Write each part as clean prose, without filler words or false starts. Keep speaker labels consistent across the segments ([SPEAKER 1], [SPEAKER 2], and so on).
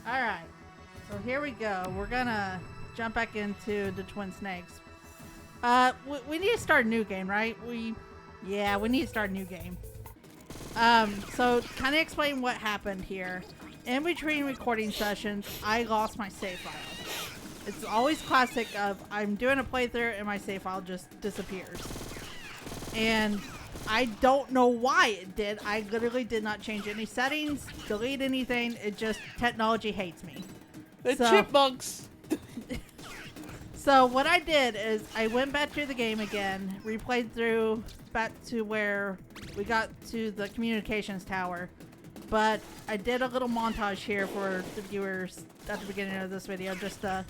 [SPEAKER 1] Alright. So here we go. We're gonna jump back into the Twin Snakes. We need to start a new game, right? We need to start a new game. So kind of explain what happened here. In between recording sessions, I lost my save file. It's always classic of I'm doing a playthrough and my save file just disappears. And I don't know why it did. I literally did not change any settings, delete anything. It just, technology hates me.
[SPEAKER 2] The chipmunks!
[SPEAKER 1] So what I did is I went back to the game again, replayed through back to where we got to the communications tower. But I did a little montage here for the viewers at the beginning of this video just to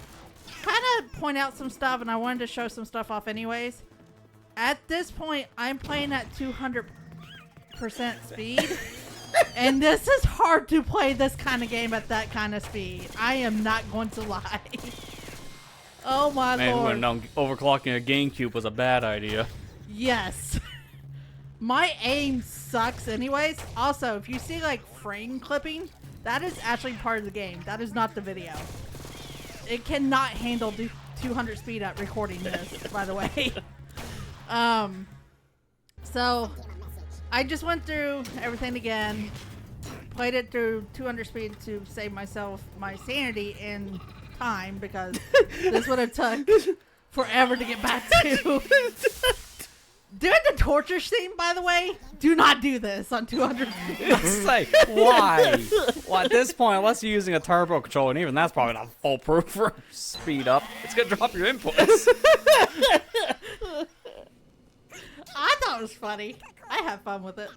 [SPEAKER 1] kind of point out some stuff, and I wanted to show some stuff off anyways. At this point, I'm playing at 200% speed. And this is hard to play this kind of game at that kind of speed. I am not going to lie. Oh my
[SPEAKER 2] Man,
[SPEAKER 1] lord.
[SPEAKER 2] who would have known overclocking a GameCube was a bad idea.
[SPEAKER 1] Yes. My aim sucks anyways. Also, if you see like frame clipping, that is actually part of the game. That is not the video. It cannot handle 200 speed at recording this, by the way. So I just went through everything again, played it through 200 speed to save myself my sanity and time, because this would have took forever to get back to. Doing the torture scene, by the way, do not do this on 200 speed.
[SPEAKER 2] It's like, why? Well, at this point, unless you're using a turbo controller, and even that's probably not foolproof for speed up, it's going to drop your inputs.
[SPEAKER 1] I thought it was funny. I have fun with it.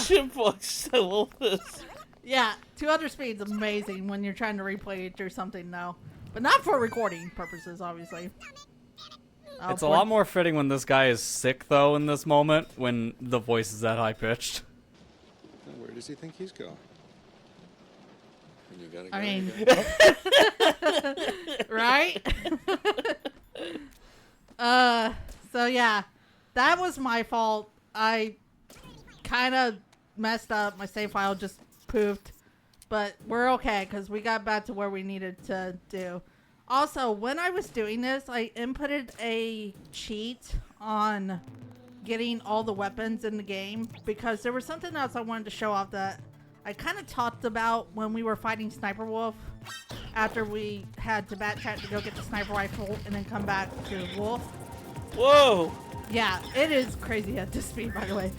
[SPEAKER 3] Chipmunks, I love this.
[SPEAKER 1] Yeah, 200 speed is amazing when you're trying to replay it or something, though. But not for recording purposes, obviously.
[SPEAKER 2] It's a lot more fitting when this guy is sick, though, in this moment, when the voice is that high-pitched.
[SPEAKER 4] Where does he think he's going? You gotta go,
[SPEAKER 1] I mean,
[SPEAKER 4] you
[SPEAKER 1] right? So yeah, that was my fault. I kind of messed up. My save file just poofed, but we're okay because we got back to where we needed to do. Also, when I was doing this, I inputted a cheat on getting all the weapons in the game because there was something else I wanted to show off that I kind of talked about when we were fighting Sniper Wolf after we had to backtrack to go get the sniper rifle and then come back to Wolf.
[SPEAKER 3] Whoa!
[SPEAKER 1] Yeah, it is crazy at this speed, by the way.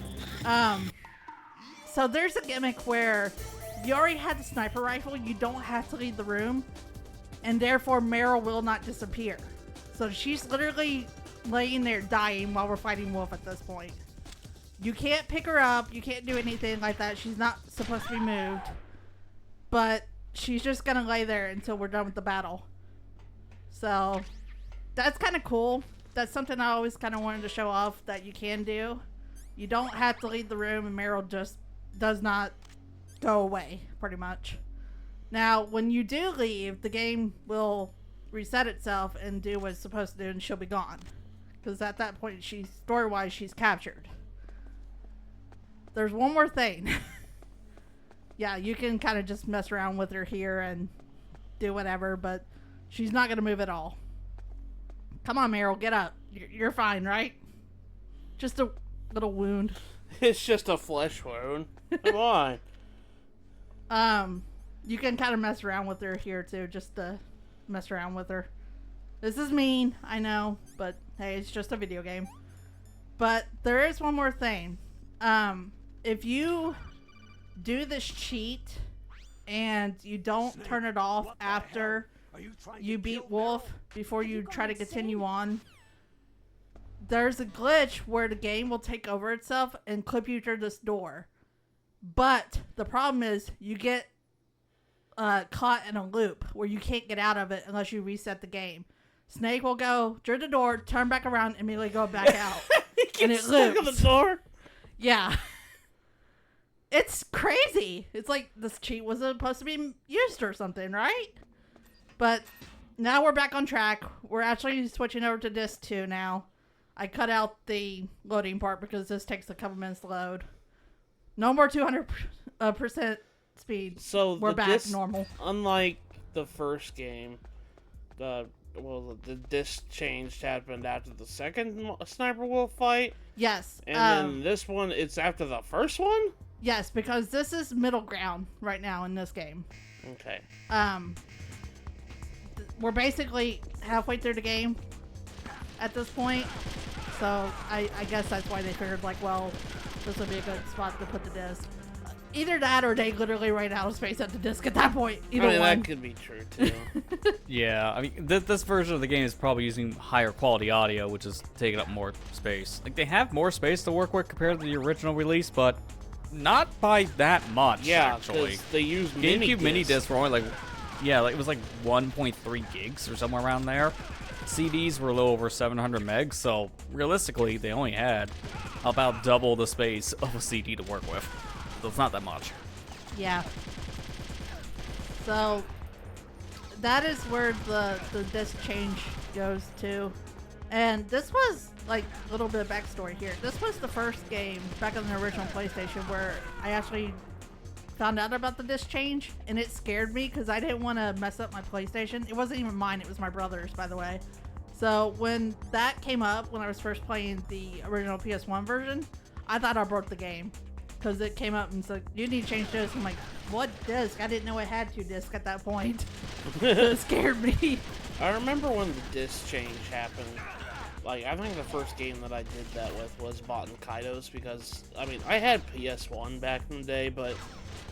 [SPEAKER 1] So there's a gimmick where you already had the sniper rifle, you don't have to leave the room, and therefore Meryl will not disappear. So she's literally laying there dying while we're fighting Wolf at this point. You can't pick her up, you can't do anything like that. She's not supposed to be moved. But she's just gonna lay there until we're done with the battle. So that's kind of cool. That's something I always kind of wanted to show off that you can do. You don't have to leave the room, and Meryl just does not go away, pretty much. Now, when you do leave, the game will reset itself and do what it's supposed to do, and she'll be gone. Because at that point, story-wise, she's captured. There's one more thing. Yeah, you can kind of just mess around with her here and do whatever, but she's not going to move at all. Come on, Meryl, get up. You're fine, right? Just a little wound.
[SPEAKER 3] It's just a flesh wound. Come on.
[SPEAKER 1] You can kind of mess around with her here, too, just to mess around with her. This is mean, I know, but hey, it's just a video game. But there is one more thing. If you do this cheat and you don't turn it off after you beat Wolf before you try to continue on, there's a glitch where the game will take over itself and clip you through this door. But the problem is you get caught in a loop where you can't get out of it unless you reset the game. Snake will go through the door, turn back around, and immediately go back out. And it loops.
[SPEAKER 3] On the door.
[SPEAKER 1] Yeah. It's crazy. It's like this cheat was supposed to be used or something, right? But now we're back on track. We're actually switching over to disc 2 now. I cut out the loading part because this takes a couple minutes to load. No more 200% speed.
[SPEAKER 3] So
[SPEAKER 1] We're
[SPEAKER 3] the
[SPEAKER 1] back
[SPEAKER 3] disc,
[SPEAKER 1] normal.
[SPEAKER 3] unlike the first game, the disc change happened after the second sniper wolf fight,
[SPEAKER 1] Yes.
[SPEAKER 3] and then this one it's after the first one.
[SPEAKER 1] Yes, because this is middle ground right now in this game.
[SPEAKER 3] Okay.
[SPEAKER 1] We're basically halfway through the game at this point, so I guess that's why they figured, like, well, this would be a good spot to put the disc. Either that, or they literally ran out of space at the disc at that point. Either
[SPEAKER 3] I mean,
[SPEAKER 1] one.
[SPEAKER 3] that could be true too.
[SPEAKER 2] Yeah, I mean, this version of the game is probably using higher quality audio, which is taking up more space. Like, they have more space to work with compared to the original release, but not by that much,
[SPEAKER 3] Yeah,
[SPEAKER 2] actually.
[SPEAKER 3] 'cause they use
[SPEAKER 2] GameCube mini
[SPEAKER 3] discs.
[SPEAKER 2] discs were only like, yeah, like it was like 1.3 gigs or somewhere around there. CDs were a little over 700 megs, so realistically, they only had about double the space of a CD to work with. So it's not that much.
[SPEAKER 1] Yeah. So that is where the disc change goes to. And this was, like, a little bit of backstory here. This was the first game back on the original PlayStation where I actually found out about the disc change, and it scared me because I didn't want to mess up my PlayStation. It wasn't even mine, it was my brother's, by the way. So when that came up, when I was first playing the original PS1 version, I thought I broke the game. Because it came up and said, you need to change disc. I'm like, what disc? I didn't know it had 2 discs at that point. It scared me.
[SPEAKER 3] I remember when the disc change happened. Like, I think the first game that I did that with was Baten Kaitos, because, I mean, I had PS1 back in the day, but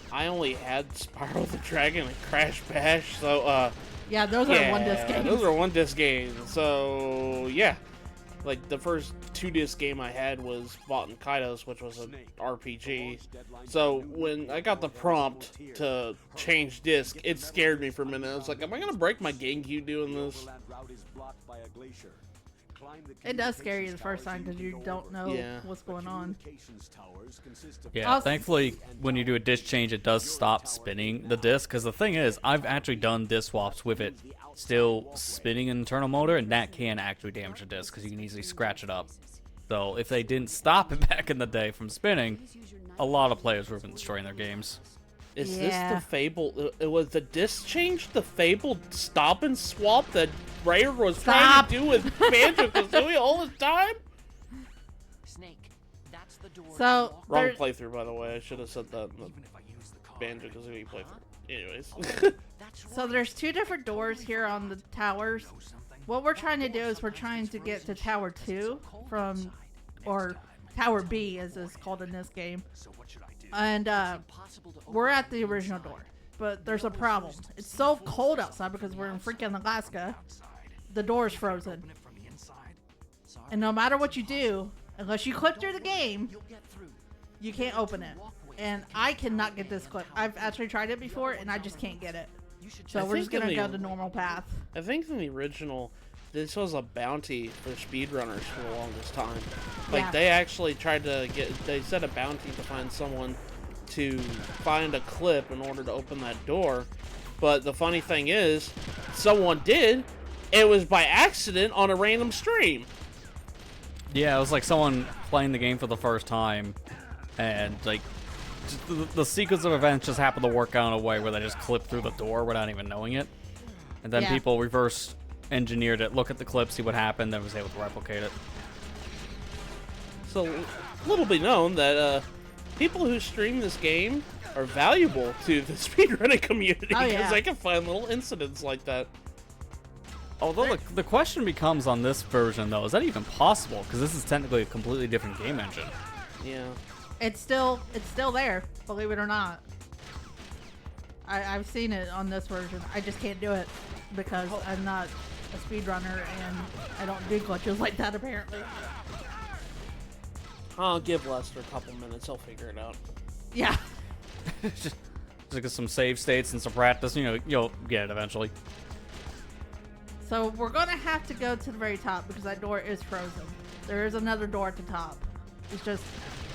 [SPEAKER 3] I only had Spyro the Dragon and Crash Bash, so,
[SPEAKER 1] Yeah, those are 1 disc games.
[SPEAKER 3] those are 1 disc games, so, yeah. Like, the first 2 disc game I had was Baten Kaitos, which was an RPG. So, when I got the prompt to change disc, it scared me for a minute. I was like, am I gonna break my GameCube doing this?
[SPEAKER 1] It does scare you the first time because you don't know what's going on.
[SPEAKER 2] Yeah, thankfully, when you do a disc change, it does stop spinning the disc. Because the thing is, I've actually done disc swaps with it still spinning in internal motor, and that can actually damage the disc because you can easily scratch it up. So if they didn't stop it back in the day from spinning, a lot of players would have been destroying their games.
[SPEAKER 3] Is this the Fable? It was the disc change, the Fable stop and swap that Rare was trying to do with Banjo-Kazooie all the time?
[SPEAKER 5] Snake, that's the door.
[SPEAKER 1] So,
[SPEAKER 3] Wrong
[SPEAKER 1] there-
[SPEAKER 3] playthrough, by the way. I should have said that in the Banjo-Kazooie playthrough. Anyways.
[SPEAKER 1] So there's 2 different doors here on the towers. What we're trying to do is we're trying to get to Tower 2 from, or Tower B as it's called in this game. And we're at the original door, but there's a problem. It's so cold outside because we're in freaking Alaska. The door is frozen. And no matter what you do, unless you clip through the game, you can't open it. And I cannot get this clip. I've actually tried it before, and I just can't get it. So we're just gonna go the normal path.
[SPEAKER 3] I think in the original, this was a bounty for speedrunners for the longest time. Like,
[SPEAKER 1] Yeah.
[SPEAKER 3] they actually tried to they set a bounty to find someone to find a clip in order to open that door. But the funny thing is, someone did. It was by accident on a random stream.
[SPEAKER 2] Yeah, it was like someone playing the game for the first time, and like just the sequence of events just happened to work out in a way where they just clipped through the door without even knowing it. And then
[SPEAKER 1] Yeah.
[SPEAKER 2] people reverse engineered it, look at the clip, see what happened, then was able to replicate it.
[SPEAKER 3] So, little be known that people who stream this game are valuable to the speedrunning community
[SPEAKER 1] Oh,
[SPEAKER 3] because
[SPEAKER 1] yeah.
[SPEAKER 3] they can find little incidents like that.
[SPEAKER 2] Although the question becomes on this version, though, is that even possible? Because this is technically a completely different game engine.
[SPEAKER 3] Yeah.
[SPEAKER 1] It's still there, believe it or not. I've seen it on this version. I just can't do it because I'm not a speedrunner and I don't do glitches like that apparently.
[SPEAKER 3] I'll give Lester a couple minutes. He'll figure it out.
[SPEAKER 1] Yeah.
[SPEAKER 2] Just get some save states and some practice, you'll get it eventually.
[SPEAKER 1] So we're gonna have to go to the very top because that door is frozen. There is another door at the top. It's just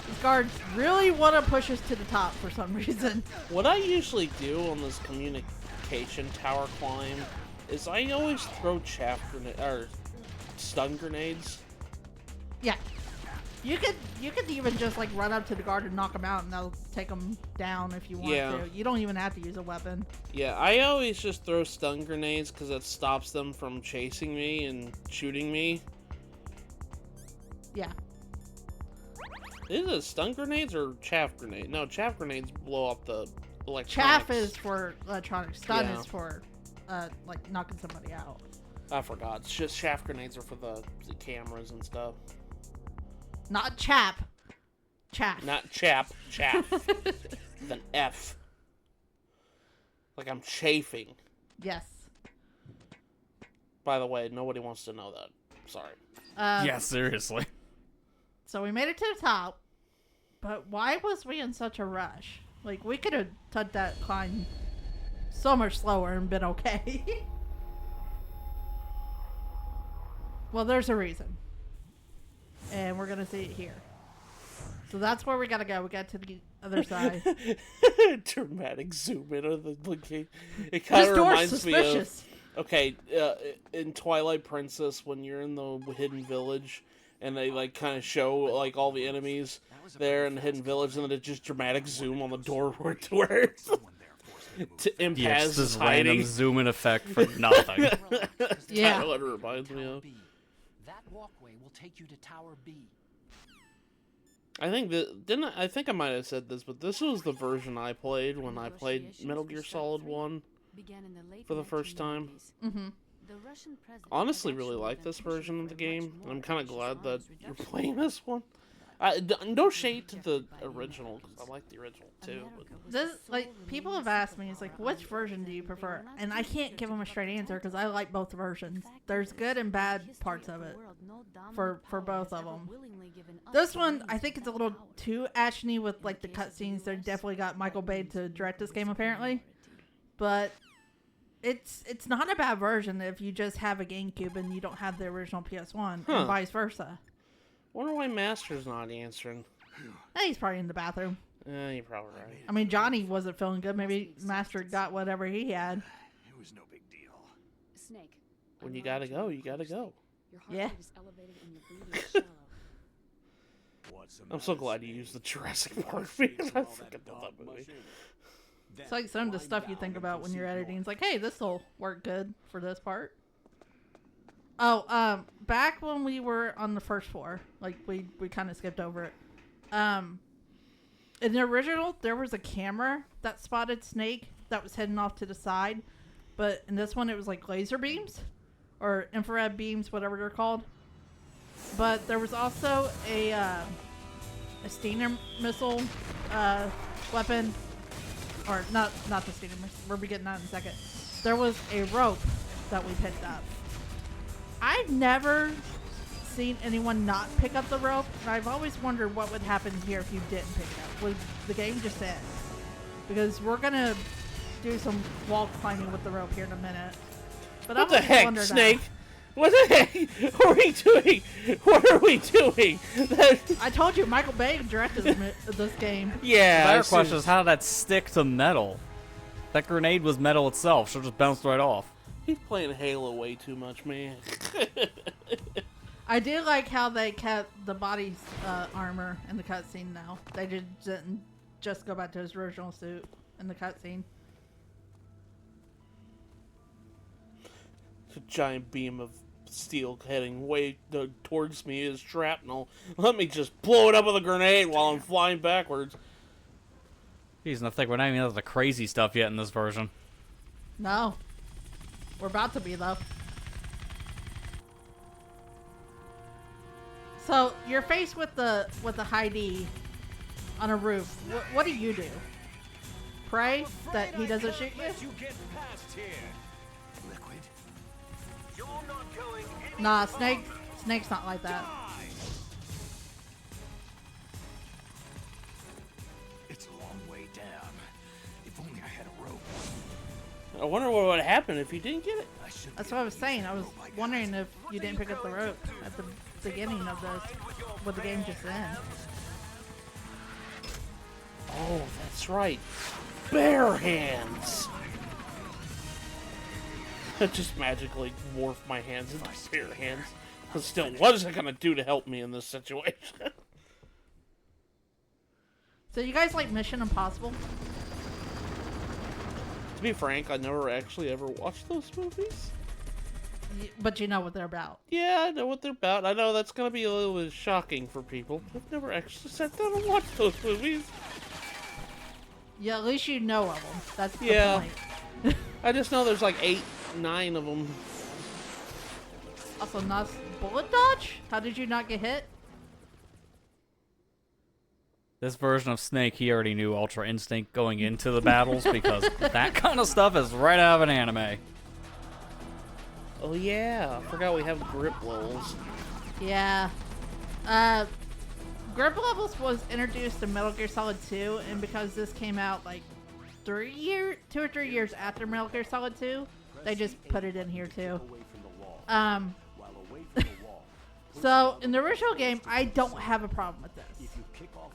[SPEAKER 1] these guards really want to push us to the top for some reason.
[SPEAKER 3] What I usually do on this communication tower climb is I always throw chaff grenade or stun grenades.
[SPEAKER 1] Yeah. You could even just like run up to the guard and knock him out, and that'll take him down if you want to. You don't even have to use a weapon.
[SPEAKER 3] Yeah, I always just throw stun grenades because it stops them from chasing me and shooting me.
[SPEAKER 1] Yeah.
[SPEAKER 3] Is it stun grenades or chaff grenades? No, chaff grenades blow up the electronics.
[SPEAKER 1] Chaff is for electronics. Stun is for like knocking somebody out.
[SPEAKER 3] I forgot. It's just chaff grenades are for the cameras and stuff.
[SPEAKER 1] Not chap. Chaff.
[SPEAKER 3] Not chap. Chaff. With an F. Like I'm chafing.
[SPEAKER 1] Yes.
[SPEAKER 3] By the way, nobody wants to know that. Sorry.
[SPEAKER 2] Yeah, seriously.
[SPEAKER 1] So we made it to the top, but why was we in such a rush? Like, we could have done that climb so much slower and been okay. Well, there's a reason. And we're going to see it here. So that's where we got to go. We got to the other side.
[SPEAKER 3] Dramatic zoom in of the location. It kind of reminds me of... Okay, in Twilight Princess, when you're in the hidden village, and they like kind of show like all the enemies there in the hidden village, and then it just dramatic zoom on the door where Impaz
[SPEAKER 2] yes, this
[SPEAKER 3] is hiding.
[SPEAKER 2] Random zoom in effect for nothing.
[SPEAKER 1] Yeah.
[SPEAKER 3] That's what it reminds me of.
[SPEAKER 5] That walkway will take you to Tower B.
[SPEAKER 3] I think that I think I might have said this, but this was the version I played when I played Metal Gear Solid 1 for the first time.
[SPEAKER 1] Mm-hmm.
[SPEAKER 3] Honestly, really like this version of the game, and I'm kind of glad that you're playing this one. No shade to the original, because I like the original too. But...
[SPEAKER 1] This, like, people have asked me, it's like, which version do you prefer? And I can't give them a straight answer because I like both versions. There's good and bad parts of it for both of them. This one, I think it's a little too actiony with like the cutscenes. They definitely got Michael Bay to direct this game apparently, but it's not a bad version if you just have a GameCube and you don't have the original PS1 and vice versa.
[SPEAKER 3] Wonder why Master's not answering.
[SPEAKER 1] He's probably in the bathroom.
[SPEAKER 3] You're probably right.
[SPEAKER 1] I mean, Johnny wasn't feeling good. Maybe Master got whatever he had.
[SPEAKER 4] It was no big deal.
[SPEAKER 5] Snake.
[SPEAKER 3] When you gotta go, you gotta go.
[SPEAKER 1] Yeah.
[SPEAKER 3] I'm so glad you used the Jurassic Park because I fucking love that movie.
[SPEAKER 1] It's like some of the stuff you think about when you're editing. It's like, hey, this will work good for this part. Oh, back when we were on the first floor, like we kind of skipped over it. In the original, there was a camera that spotted Snake that was heading off to the side, but in this one, it was like laser beams or infrared beams, whatever they're called. But there was also a Stinger missile weapon, or not the Stinger missile. We'll be getting that in a second. There was a rope that we picked up. I've never seen anyone not pick up the rope, and I've always wondered what would happen here if you didn't pick it up. Would the game just end? Because we're gonna do some wall climbing with the rope here in a minute. But
[SPEAKER 3] What the heck, Snake? What the heck are we doing? What are we doing?
[SPEAKER 1] I told you, Michael Bay directed this game.
[SPEAKER 3] Yeah.
[SPEAKER 2] The better question is, how did that stick to metal? That grenade was metal itself, so it just bounced right off.
[SPEAKER 3] He's playing Halo way too much, man.
[SPEAKER 1] I do like how they kept the body's armor in the cutscene now. They didn't just go back to his original suit in the cutscene.
[SPEAKER 3] A giant beam of steel heading way towards me is shrapnel. Let me just blow it up with a grenade while I'm flying backwards.
[SPEAKER 2] Jeez, and I think we're not even into the crazy stuff yet in this version.
[SPEAKER 1] No. We're about to be, though. So, you're faced with the Hind D on a roof. What do you do? Pray that he doesn't shoot you? Nah, Snake's not like that.
[SPEAKER 4] It's a long way down. If only I had a rope.
[SPEAKER 3] I wonder what would happen if you didn't get it.
[SPEAKER 1] That's what I was saying. I was wondering if you didn't pick up the rope at the beginning of this, with the game just end.
[SPEAKER 3] Oh, that's right. Bare hands. I just magically morphed my hands into bare hands. But still, what is it gonna do to help me in this situation?
[SPEAKER 1] So you guys like Mission Impossible?
[SPEAKER 3] To be frank, I never actually ever watched those movies.
[SPEAKER 1] But you know what they're about.
[SPEAKER 3] Yeah, I know what they're about. I know that's gonna be a little bit shocking for people. I've never actually sat down and watched those movies.
[SPEAKER 1] Yeah, at least you know of them. That's the
[SPEAKER 3] Yeah.
[SPEAKER 1] point.
[SPEAKER 3] I just know there's like 8, 9 of them.
[SPEAKER 1] Also, not bullet dodge? How did you not get hit?
[SPEAKER 2] This version of Snake, he already knew Ultra Instinct going into the battles because that kind of stuff is right out of an anime.
[SPEAKER 3] Oh yeah, I forgot we have grip levels.
[SPEAKER 1] Yeah. Grip levels was introduced in Metal Gear Solid 2, and because this came out like 2 or 3 years after Metal Gear Solid 2, they just put it in here too. So in the original game, I don't have a problem with this.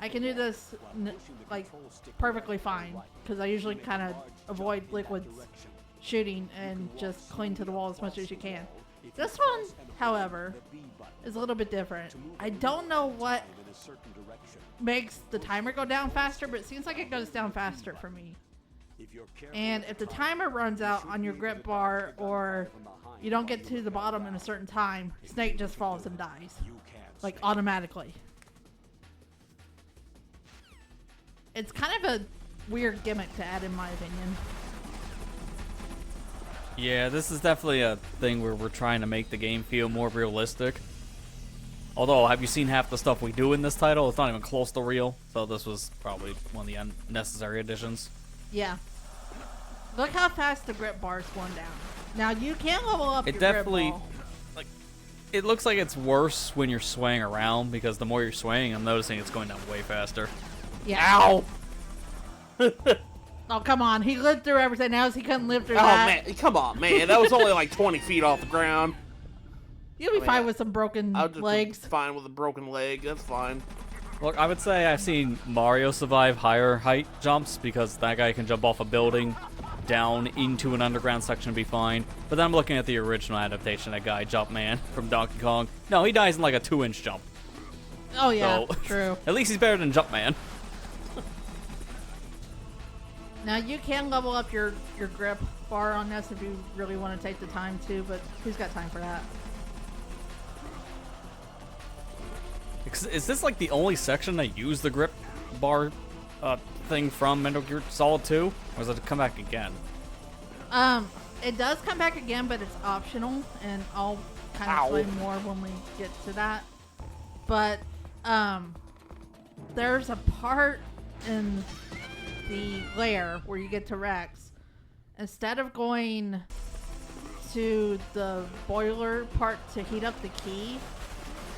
[SPEAKER 1] I can do this like perfectly fine because I usually kind of avoid liquids shooting and just cling to the wall as much as you can. This one, however, is a little bit different. I don't know what makes the timer go down faster, but it seems like it goes down faster for me. And if the timer runs out on your grip bar or you don't get to the bottom in a certain time, Snake just falls and dies. Like automatically. It's kind of a weird gimmick to add in my opinion.
[SPEAKER 2] Yeah, this is definitely a thing where we're trying to make the game feel more realistic. Although, have you seen half the stuff we do in this title? It's not even close to real, so this was probably one of the unnecessary additions.
[SPEAKER 1] Yeah. Look how fast the grip bar's going down. Now you can level up
[SPEAKER 2] It
[SPEAKER 1] your
[SPEAKER 2] definitely,
[SPEAKER 1] grip ball.
[SPEAKER 2] like, it looks like it's worse when you're swaying around because the more you're swaying, I'm noticing it's going down way faster.
[SPEAKER 1] Yeah.
[SPEAKER 3] Ow!
[SPEAKER 1] Oh, come on. He lived through everything else. He couldn't live through
[SPEAKER 3] Oh
[SPEAKER 1] that.
[SPEAKER 3] man, come on, man. That was only like 20 feet off the ground.
[SPEAKER 1] You'll be fine with some broken
[SPEAKER 3] I'll just
[SPEAKER 1] legs.
[SPEAKER 3] be fine with a broken leg. That's fine.
[SPEAKER 2] Look, I would say I've seen Mario survive higher height jumps because that guy can jump off a building down into an underground section and be fine. But then I'm looking at the original adaptation, that guy, Jumpman, from Donkey Kong. No, he dies in like a 2-inch jump.
[SPEAKER 1] Oh, yeah.
[SPEAKER 2] So,
[SPEAKER 1] True.
[SPEAKER 2] At least he's better than Jumpman.
[SPEAKER 1] Now, you can level up your grip bar on this if you really want to take the time to, but who's got time for that?
[SPEAKER 2] Is this like the only section that use the grip bar thing from Metal Gear Solid 2? Or does it come back again?
[SPEAKER 1] It does come back again, but it's optional, and I'll kind of explain more when we get to that. But, there's a part in the lair where you get to Rex. Instead of going to the boiler part to heat up the key,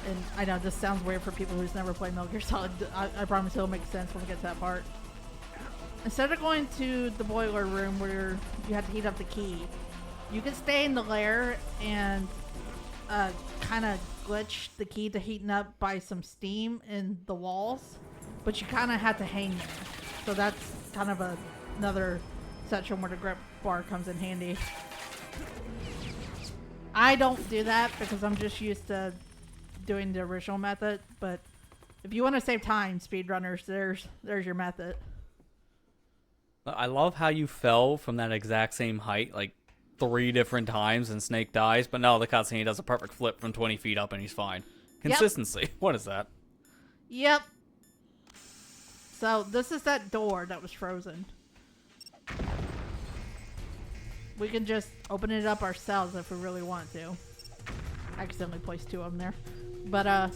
[SPEAKER 1] and I know this sounds weird for people who's never played Metal Gear Solid. I promise it'll make sense when we get to that part. Instead of going to the boiler room where you have to heat up the key, you can stay in the lair and kind of glitch the key to heating up by some steam in the walls, but you kind of have to hang there. So that's kind of another section where the grip bar comes in handy. I don't do that because I'm just used to doing the original method, but if you want to save time, speedrunners, there's your method.
[SPEAKER 2] I love how you fell from that exact same height like 3 different times and Snake dies, but no, the cutscene he does a perfect flip from 20 feet up and he's fine. Consistency. Yep. What is that?
[SPEAKER 1] Yep. So this is that door that was frozen. We can just open it up ourselves if we really want to. I accidentally placed 2 of them there. But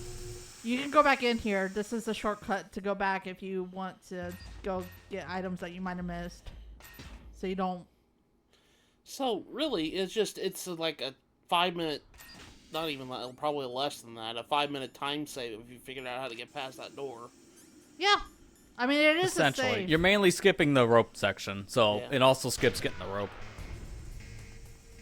[SPEAKER 1] you can go back in here. This is a shortcut to go back if you want to go get items that you might have missed. So you don't...
[SPEAKER 3] So really, it's like a 5-minute, not even, probably less than that, a 5-minute time save if you figured out how to get past that door.
[SPEAKER 1] Yeah. I mean, it is
[SPEAKER 2] essentially.
[SPEAKER 1] a save.
[SPEAKER 2] You're mainly skipping the rope section, so
[SPEAKER 3] Yeah.
[SPEAKER 2] it also skips getting the rope.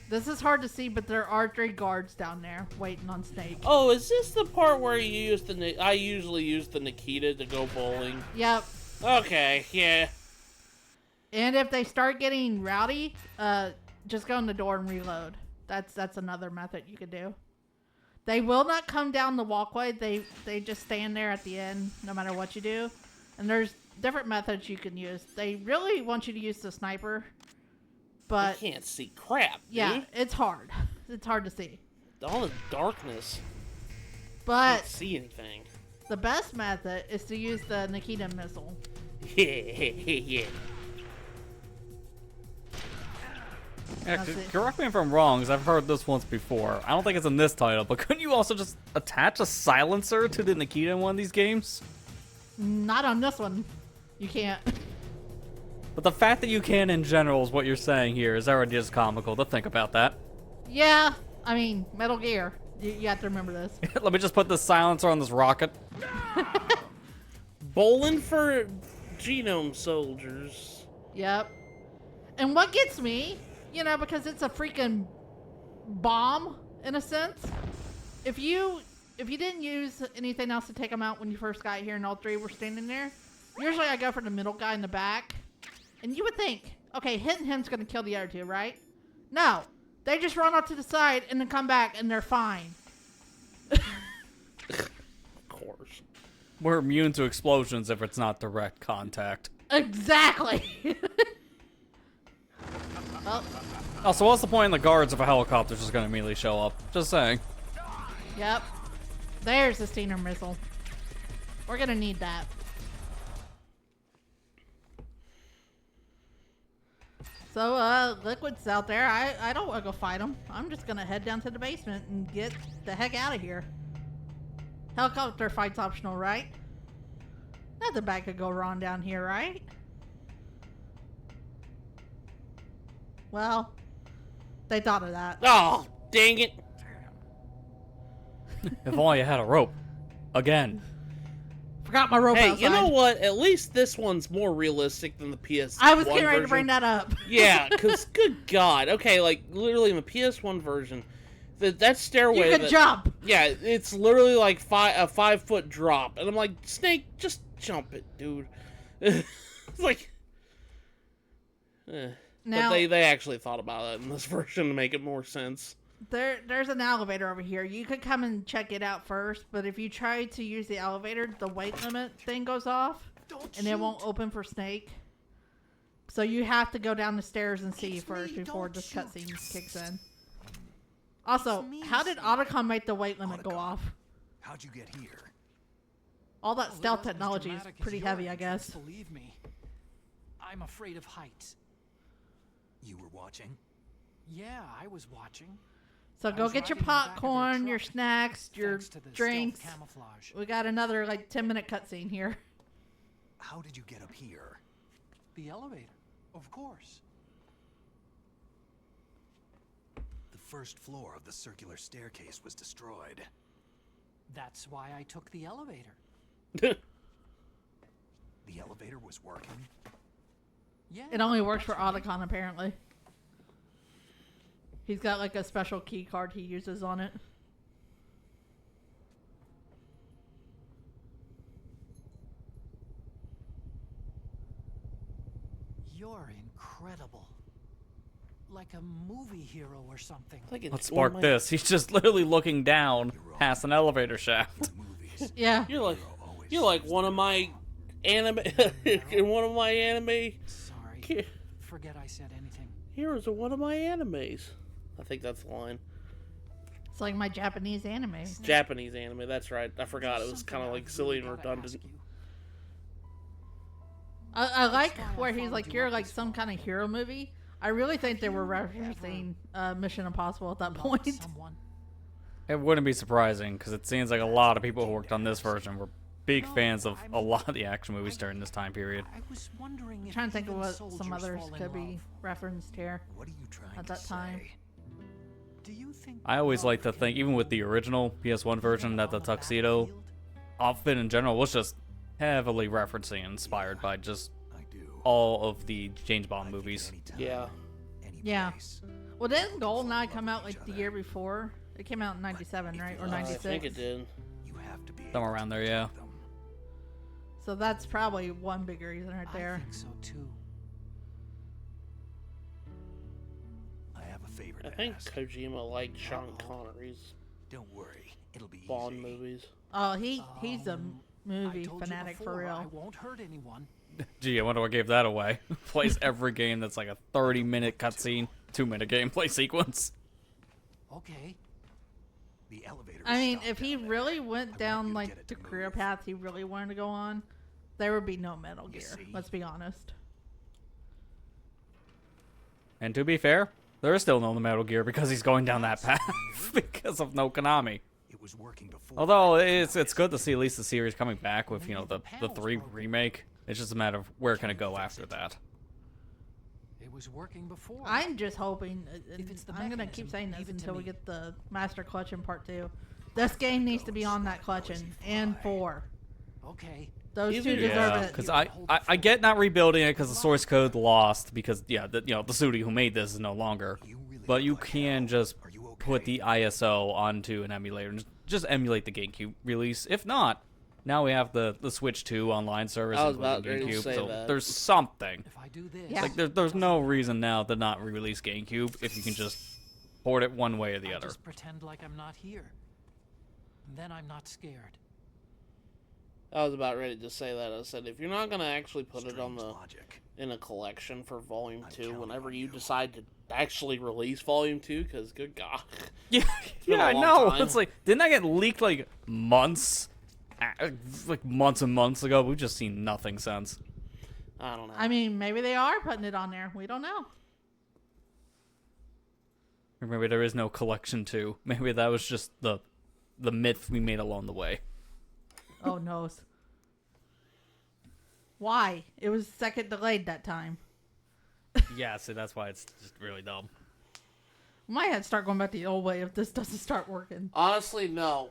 [SPEAKER 1] This is hard to see, but there are 3 guards down there waiting on Snake.
[SPEAKER 3] Oh, is this the part where you use I usually use the Nikita to go bowling?
[SPEAKER 1] Yep.
[SPEAKER 3] Okay, yeah.
[SPEAKER 1] And if they start getting rowdy, just go in the door and reload. That's another method you could do. They will not come down the walkway. They just stand there at the end, no matter what you do. And there's different methods you can use. They really want you to use the sniper,
[SPEAKER 3] I
[SPEAKER 1] but
[SPEAKER 3] can't see crap, dude.
[SPEAKER 1] yeah, it's hard. It's hard to see.
[SPEAKER 3] All the darkness.
[SPEAKER 1] But
[SPEAKER 3] Can't see anything.
[SPEAKER 1] the best method is to use the Nikita missile.
[SPEAKER 3] Yeah.
[SPEAKER 2] Yeah,
[SPEAKER 1] That's it.
[SPEAKER 2] correct me if I'm wrong, because I've heard this once before. I don't think it's in this title, but couldn't you also just attach a silencer to the Nikita in one of these games?
[SPEAKER 1] Not on this one. You can't.
[SPEAKER 2] But the fact that you can in general is what you're saying here is already just comical to think about that.
[SPEAKER 1] Yeah, I mean, Metal Gear. You have to remember this.
[SPEAKER 2] Let me just put this silencer on this rocket.
[SPEAKER 3] Bowling for genome soldiers.
[SPEAKER 1] Yep. And what gets me, because it's a freaking bomb in a sense. If you didn't use anything else to take them out when you first got here and all three were standing there, usually I go for the middle guy in the back. And you would think, okay, hitting him's going to kill the other two, right? No. They just run off to the side and then come back and they're fine.
[SPEAKER 3] Of course.
[SPEAKER 2] We're immune to explosions if it's not direct contact.
[SPEAKER 1] Exactly. Well,
[SPEAKER 2] Oh, so what's the point in the guards if a helicopter's just gonna immediately show up? Just saying.
[SPEAKER 1] yep. There's the Stinger missile. We're going to need that. So, Liquid's out there. I don't want to go fight him. I'm just going to head down to the basement and get the heck out of here. Helicopter fight's optional, right? Nothing bad could go wrong down here, right? Well, they thought of that.
[SPEAKER 3] Oh, dang it.
[SPEAKER 2] If only I had a rope. Again.
[SPEAKER 1] Forgot my rope
[SPEAKER 3] Hey,
[SPEAKER 1] outside.
[SPEAKER 3] you know what? At least this one's more realistic than the PS1
[SPEAKER 1] I was getting ready to
[SPEAKER 3] version.
[SPEAKER 1] bring that up.
[SPEAKER 3] Yeah, because good God. Okay, like, literally in the PS1 version, that stairway...
[SPEAKER 1] You could jump.
[SPEAKER 3] Yeah, it's literally like a 5-foot drop. And I'm like, Snake, just jump it, dude. It's like...
[SPEAKER 1] Now,
[SPEAKER 3] but they actually thought about it in this version to make it more sense.
[SPEAKER 1] there's an elevator over here. You could come and check it out first, but if you try to use the elevator, the weight limit thing goes off, and it won't open for Snake. So you have to go down the stairs and see first before this cutscene kicks in. Also, how did Otacon make the weight limit go off?
[SPEAKER 4] How'd you get here?
[SPEAKER 1] All that stealth technology is pretty heavy, I guess.
[SPEAKER 5] Believe me, I'm afraid of heights.
[SPEAKER 4] You were watching?
[SPEAKER 5] Yeah, I was watching.
[SPEAKER 1] So
[SPEAKER 5] I
[SPEAKER 1] go
[SPEAKER 5] was
[SPEAKER 1] get your
[SPEAKER 5] riding in the back of their
[SPEAKER 1] popcorn, your
[SPEAKER 5] truck,
[SPEAKER 1] snacks, your
[SPEAKER 5] thanks to the stealth
[SPEAKER 1] drinks.
[SPEAKER 5] camouflage.
[SPEAKER 1] We got another 10-minute cutscene here.
[SPEAKER 4] How did you get up here?
[SPEAKER 5] The elevator, of course.
[SPEAKER 4] The first floor of the circular staircase was destroyed.
[SPEAKER 5] That's why I took the elevator.
[SPEAKER 4] The elevator was working?
[SPEAKER 5] Yeah.
[SPEAKER 1] It only works for Otacon, apparently. He's got a special key card he uses on it.
[SPEAKER 5] You're incredible. Like a movie hero or something.
[SPEAKER 2] Let's spark this. He's just literally looking down past an elevator shaft.
[SPEAKER 4] Movies.
[SPEAKER 1] Yeah.
[SPEAKER 3] You're like one of my anime... in one of my anime...
[SPEAKER 5] Sorry. Forget I said anything.
[SPEAKER 3] Heroes are one of my animes. I think that's the line.
[SPEAKER 1] It's like my Japanese anime.
[SPEAKER 3] Japanese anime, that's right. I forgot. It was kind of like silly and redundant.
[SPEAKER 1] I like where he's like, you're like some kind of hero movie. I really think they were referencing Mission Impossible at that point.
[SPEAKER 2] It wouldn't be surprising, because it seems like a lot of people who worked on this version were big fans of a lot of the action movies during this time period.
[SPEAKER 5] I was wondering
[SPEAKER 1] I'm
[SPEAKER 5] if
[SPEAKER 1] trying to think of
[SPEAKER 5] even
[SPEAKER 1] what some
[SPEAKER 5] soldiers
[SPEAKER 1] others
[SPEAKER 5] fall in
[SPEAKER 1] could be
[SPEAKER 5] love.
[SPEAKER 1] referenced here.
[SPEAKER 4] What are you trying
[SPEAKER 1] At
[SPEAKER 4] to
[SPEAKER 1] that time.
[SPEAKER 4] say?
[SPEAKER 5] Do you think
[SPEAKER 2] I always like to think, even with the original PS1 version, that the tuxedo outfit in general was just heavily referencing and inspired by just
[SPEAKER 4] I do.
[SPEAKER 2] all of the James Bond movies.
[SPEAKER 4] Anytime,
[SPEAKER 3] Yeah.
[SPEAKER 4] any
[SPEAKER 1] Yeah.
[SPEAKER 4] place.
[SPEAKER 1] Well, didn't GoldenEye come out the year before? It came out in 97, right? Or
[SPEAKER 3] I
[SPEAKER 1] 96?
[SPEAKER 3] think it did.
[SPEAKER 4] You have to be
[SPEAKER 2] Somewhere
[SPEAKER 4] able
[SPEAKER 2] around
[SPEAKER 4] to
[SPEAKER 2] there, yeah.
[SPEAKER 4] protect them.
[SPEAKER 1] So that's probably one big reason right there.
[SPEAKER 5] I think so too.
[SPEAKER 4] I have a favor
[SPEAKER 3] I
[SPEAKER 4] to
[SPEAKER 3] think
[SPEAKER 4] ask.
[SPEAKER 3] Kojima liked Sean Connery's
[SPEAKER 4] Don't worry, it'll be
[SPEAKER 3] Bond
[SPEAKER 4] easy.
[SPEAKER 3] movies.
[SPEAKER 1] Oh, he's a
[SPEAKER 5] I
[SPEAKER 1] movie
[SPEAKER 5] told you
[SPEAKER 1] fanatic for
[SPEAKER 5] before,
[SPEAKER 1] real.
[SPEAKER 5] I won't hurt anyone.
[SPEAKER 2] Gee, I wonder what gave that away. Plays every game that's like a 30-minute cutscene, 2-minute gameplay sequence.
[SPEAKER 5] Okay.
[SPEAKER 4] The elevator.
[SPEAKER 1] I mean,
[SPEAKER 4] stopped
[SPEAKER 1] if he
[SPEAKER 4] down there.
[SPEAKER 1] really went
[SPEAKER 4] I
[SPEAKER 1] down
[SPEAKER 4] want you to
[SPEAKER 1] like
[SPEAKER 4] get it
[SPEAKER 1] the
[SPEAKER 4] to
[SPEAKER 1] career
[SPEAKER 4] move.
[SPEAKER 1] path he really wanted to go on, there would be no Metal
[SPEAKER 4] You
[SPEAKER 1] Gear.
[SPEAKER 4] see?
[SPEAKER 1] Let's be honest.
[SPEAKER 2] And to be fair, there is still no Metal Gear because he's going down that path because of no Konami.
[SPEAKER 4] It was working before.
[SPEAKER 2] Although it's good to see at least the series coming back with, you know, the 3 remake. It's just a matter of where can it go after that.
[SPEAKER 5] It was working before.
[SPEAKER 1] I'm just hoping.
[SPEAKER 5] If it's the
[SPEAKER 1] I'm gonna keep
[SPEAKER 5] mechanism,
[SPEAKER 1] saying this
[SPEAKER 5] leave it to
[SPEAKER 1] until we
[SPEAKER 5] me.
[SPEAKER 1] get the Master Clutch in Part 2. This game needs to be on that Clutchin' and 4.
[SPEAKER 5] Okay.
[SPEAKER 1] Those two
[SPEAKER 3] Even-
[SPEAKER 1] deserve
[SPEAKER 2] Yeah,
[SPEAKER 1] it.
[SPEAKER 2] because I get not rebuilding it because the source code lost because the studio who made this is no longer. But you can just put the ISO onto an emulator and just emulate the GameCube release. If not, now we have the Switch 2 online service
[SPEAKER 3] I was
[SPEAKER 2] including
[SPEAKER 3] about ready to
[SPEAKER 2] GameCube,
[SPEAKER 3] say
[SPEAKER 2] so
[SPEAKER 3] that.
[SPEAKER 2] there's something.
[SPEAKER 5] If I do this,
[SPEAKER 1] Yeah.
[SPEAKER 2] Like there's no reason now to not re-release GameCube if you can just port it one way or the
[SPEAKER 5] I
[SPEAKER 2] other.
[SPEAKER 5] just pretend like I'm not here. Then I'm not scared.
[SPEAKER 3] I was about ready to say that. I said, if you're not gonna actually put it on
[SPEAKER 4] Strange
[SPEAKER 3] the
[SPEAKER 4] logic.
[SPEAKER 3] in a collection for Volume
[SPEAKER 4] I'm
[SPEAKER 3] 2,
[SPEAKER 4] counting
[SPEAKER 3] whenever
[SPEAKER 4] on
[SPEAKER 3] you
[SPEAKER 4] you.
[SPEAKER 3] decide to actually release Volume 2, because good God.
[SPEAKER 2] Yeah,
[SPEAKER 3] been
[SPEAKER 2] yeah,
[SPEAKER 3] a
[SPEAKER 2] I
[SPEAKER 3] long
[SPEAKER 2] know.
[SPEAKER 3] time.
[SPEAKER 2] It's like, didn't that get leaked like months and months ago? We've just seen nothing since.
[SPEAKER 3] I don't know.
[SPEAKER 1] I mean, maybe they are putting it on there. We don't know.
[SPEAKER 2] Or maybe there is no collection 2. Maybe that was just the myth we made along the way.
[SPEAKER 1] Oh noes. Why? It was second delayed that time.
[SPEAKER 2] Yeah, see, that's why it's just really dumb.
[SPEAKER 1] Might have to start going back the old way if this doesn't start working.
[SPEAKER 3] Honestly, no.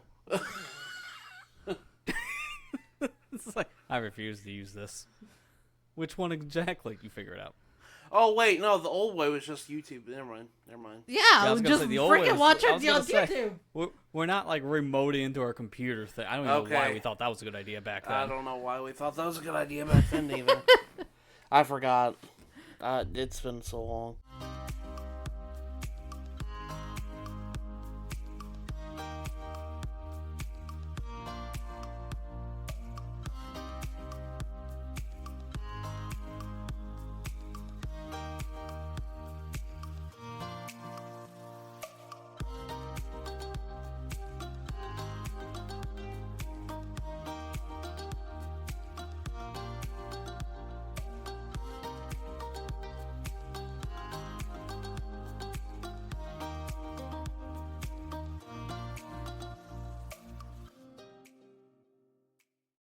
[SPEAKER 2] It's like, I refuse to use this. Which one exactly? You figure it out.
[SPEAKER 3] Oh, wait, no, the old way was just YouTube. Never mind.
[SPEAKER 1] Yeah,
[SPEAKER 2] I was gonna
[SPEAKER 1] just
[SPEAKER 2] say, the old way
[SPEAKER 1] freaking
[SPEAKER 2] was-
[SPEAKER 1] watch
[SPEAKER 2] I
[SPEAKER 1] it
[SPEAKER 2] was
[SPEAKER 1] on
[SPEAKER 2] gonna say,
[SPEAKER 1] YouTube.
[SPEAKER 2] We're not like remoting into our computer thing. I don't even know why
[SPEAKER 3] Okay.
[SPEAKER 2] we thought that was a good idea back then.
[SPEAKER 3] I don't know why we thought that was a good idea back then, either. I forgot. It's been so long.